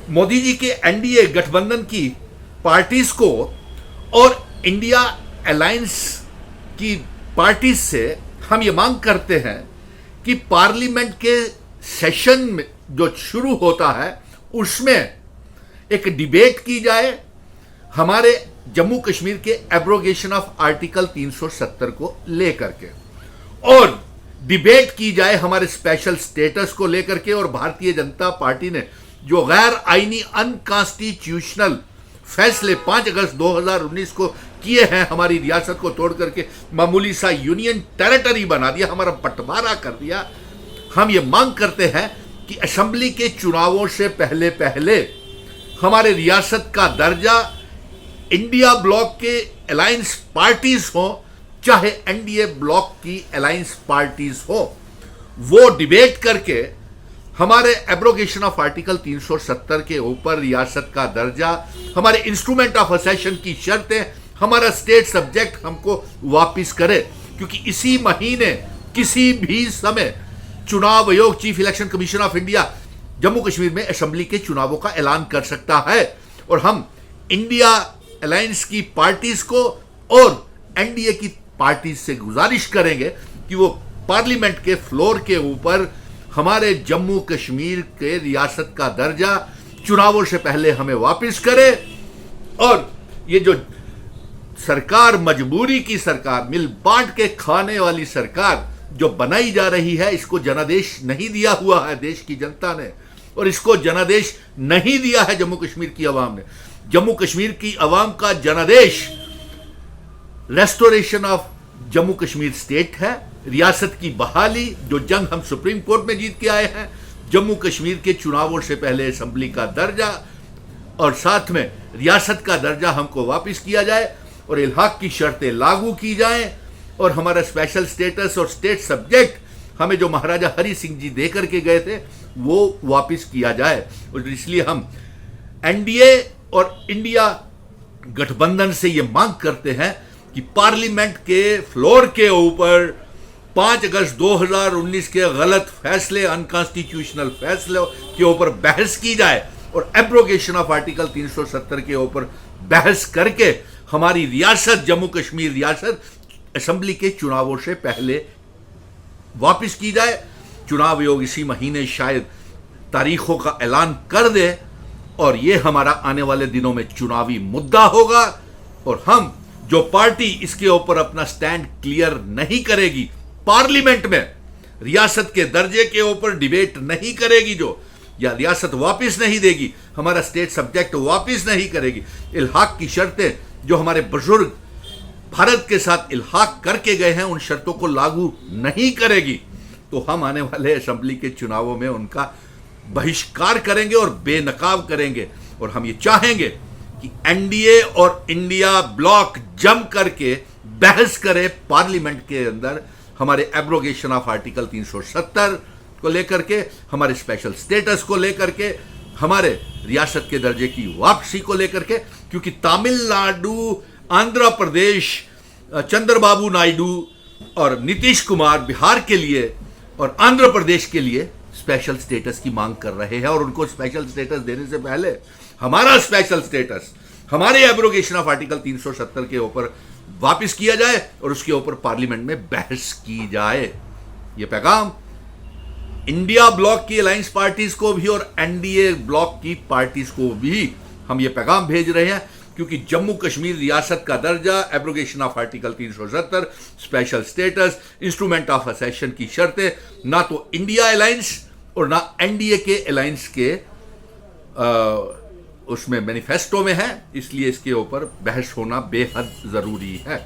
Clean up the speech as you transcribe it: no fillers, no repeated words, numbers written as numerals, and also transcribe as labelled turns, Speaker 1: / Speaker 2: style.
Speaker 1: मोदी जी के एनडीए गठबंधन की पार्टीज को और इंडिया अलायंस की पार्टीज से हम ये मांग करते हैं कि पार्लियामेंट के सेशन में जो शुरू होता है उसमें एक डिबेट की जाए हमारे जम्मू कश्मीर के एब्रोगेशन ऑफ आर्टिकल 370 को लेकर के, और डिबेट की जाए हमारे स्पेशल स्टेटस को लेकर के। और भारतीय जनता पार्टी ने जो गैर आईनी अनकॉन्स्टिट्यूशनल फैसले 5 अगस्त 2019 को किए हैं, हमारी रियासत को तोड़ करके मामूली सा यूनियन टेरिटरी बना दिया, हमारा बंटवारा कर दिया, हम ये मांग करते हैं कि असेंबली के चुनावों से पहले पहले हमारे रियासत का दर्जा इंडिया ब्लॉक के अलायंस पार्टीज हो चाहे एनडीए ब्लॉक की अलायंस पार्टीज हो, वो डिबेट करके हमारे एब्रोगेशन ऑफ आर्टिकल 370 के ऊपर रियासत का दर्जा, हमारे इंस्ट्रूमेंट ऑफ असेशन की शर्तें, हमारा स्टेट सब्जेक्ट हमको वापिस करे। क्योंकि इसी महीने किसी भी समय चुनाव आयोग, chief election commission of India Jammu Kashmir में असेंबली के चुनावों का ऐलान कर सकता है, और हम इंडिया अलायंस की पार्टीज को और एनडीए की पार्टीज से गुजारिश करेंगे कि वो पार्लियामेंट के फ्लोर के ऊपर हमारे जम्मू कश्मीर के रियासत का दर्जा चुनावों से पहले हमें वापस करे। और ये जो सरकार, मजबूरी की सरकार, मिल बांट के खाने वाली सरकार जो बनाई जा रही है, इसको जनादेश नहीं दिया हुआ है देश की जनता ने, और इसको जनादेश नहीं दिया है जम्मू कश्मीर की आवाम ने। जम्मू कश्मीर की आवाम का जनादेश restoration of Jammu Kashmir state है, रियासत की बहाली, जो जंग हम सुप्रीम कोर्ट में जीत के आए हैं, जम्मू कश्मीर के चुनावों से पहले असेंबली का दर्जा, और साथ में रियासत का दर्जा हमको वापस किया जाए और इल्हाक की शर्तें लागू की जाएं, और हमारा स्पेशल स्टेटस और स्टेट सब्जेक्ट हमें जो महाराजा हरि सिंह जी दे करके गए थे वो वापस किया जाए। और इसलिए हम एनडीए और इंडिया गठबंधन से ये मांग करते हैं कि पार्लियामेंट के फ्लोर के ऊपर 5 अगस्त 2019 के गलत फैसले, अनकॉन्स्टिट्यूशनल फैसले के ऊपर बहस की जाए, और एब्रोगेशन ऑफ आर्टिकल 370 के ऊपर बहस करके हमारी रियासत, जम्मू कश्मीर रियासत, असेंबली के चुनावों से पहले वापस की जाए। चुनाव आयोग इसी महीने शायद तारीखों का ऐलान कर दे, और ये हमारा आने वाले दिनों में चुनावी मुद्दा होगा। और हम जो पार्टी इसके ऊपर अपना स्टैंड क्लियर नहीं करेगी, पार्लियामेंट में रियासत के दर्जे के ऊपर डिबेट नहीं करेगी, जो या रियासत वापस नहीं देगी, हमारा स्टेट सब्जेक्ट वापस नहीं करेगी, इल्हाक की शर्तें जो हमारे बुजुर्ग भारत के साथ इल्हाक करके गए हैं उन शर्तों को लागू नहीं करेगी, तो हम आने वाले असेंबली के चुनावों में उनका बहिष्कार करेंगे और बेनकाब करेंगे। और हम ये चाहेंगे कि एनडीए और इंडिया ब्लॉक जम करके बहस करे पार्लियामेंट के अंदर हमारे एब्रोगेशन ऑफ आर्टिकल 370 को लेकर के, हमारे स्पेशल स्टेटस को लेकर के, हमारे रियासत के दर्जे की वापसी को लेकर के। क्योंकि तमिलनाडु, आंध्र प्रदेश, चंद्रबाबू नायडू और नीतीश कुमार बिहार के लिए और आंध्र प्रदेश के लिए स्पेशल स्टेटस की मांग कर रहे हैं, और उनको स्पेशल स्टेटस देने से पहले हमारा स्पेशल स्टेटस, हमारे एब्रोगेशन ऑफ आर्टिकल 370 के ऊपर वापस किया जाए और उसके ऊपर पार्लियामेंट में बहस की जाए। यह पैगाम इंडिया ब्लॉक की अलायंस पार्टीज को भी और एनडीए ब्लॉक की पार्टीज को भी हम ये पैगाम भेज रहे हैं, क्योंकि जम्मू कश्मीर रियासत का दर्जा, abrogation of article 370, special status, instrument of accession की शर्तें ना तो इंडिया अलायंस और ना एनडीए के अलायंस के उसमें मैनिफेस्टो में है, इसलिए इसके ऊपर बहस होना बेहद जरूरी है।